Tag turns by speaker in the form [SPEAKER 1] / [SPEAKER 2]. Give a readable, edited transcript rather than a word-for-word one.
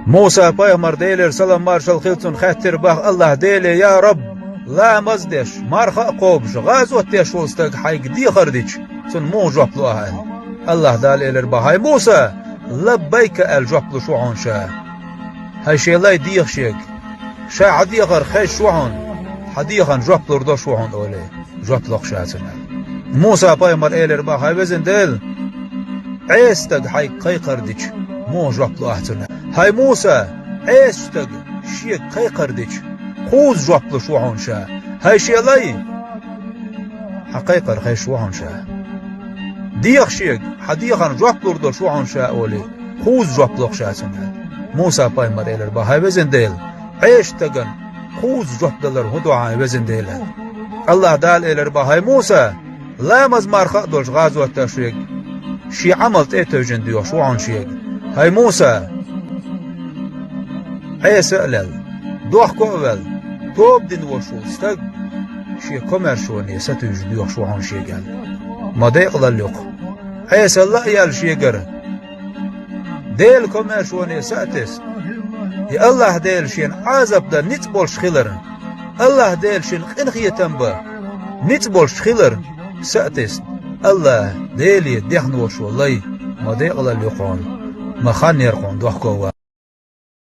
[SPEAKER 1] موسى پیغمبر دیلر سلام مارشال خیلتون خاطر بخ الله دیلی یا رب لا مزدش مارخ قوبش غازوت تشوستك حيق دي خردش سن مو جوبلو اهل الله داليلر بهاي موسى لبيك الجوبلو شو عنشا هاي شي لا يديخ شيك شا عديغر خيش شو عن حديغن جوبلو دو شو عن اولي جوبلو خشاتنا موسى بايمر ايلر بهاي وزن ديل عيستك حيق قي قردش مو جوبلو اهتنا هاي موسى عيستك شيك قي قردش خوز جوبلو شو عنشا هاي شي لاي حقيقة خيش شو عنشا ديخ شيك حديخن جوبلو دو شو عنشا اولي خوز جوبلو خشاتنا موسى بايمر ايلر بهاي وزن ديل عيش تغن خوز جوبلر هدو عاي وزن ديل الله دال ايلر بهاي موسى لا مزمار خدوش غازو تشيك شي عملت ايه توجن ديو شو عن شيك هاي موسى عيس اقلل دوح كوبل توب دين وشو استق شي كومر شو نيسا توجن ديو شو عن شيك ما ديق لليق عيس الله يال شيقر ديل كومر شو نيسا تس يا الله ديل شين عازب دا نتبولش خيلر الله ديل شين انخيه تنبا نتبولش خيلر ساتس الله ديلي ديخن وشو الله ما ديق لليقون ما خان يرقون دوح كوبل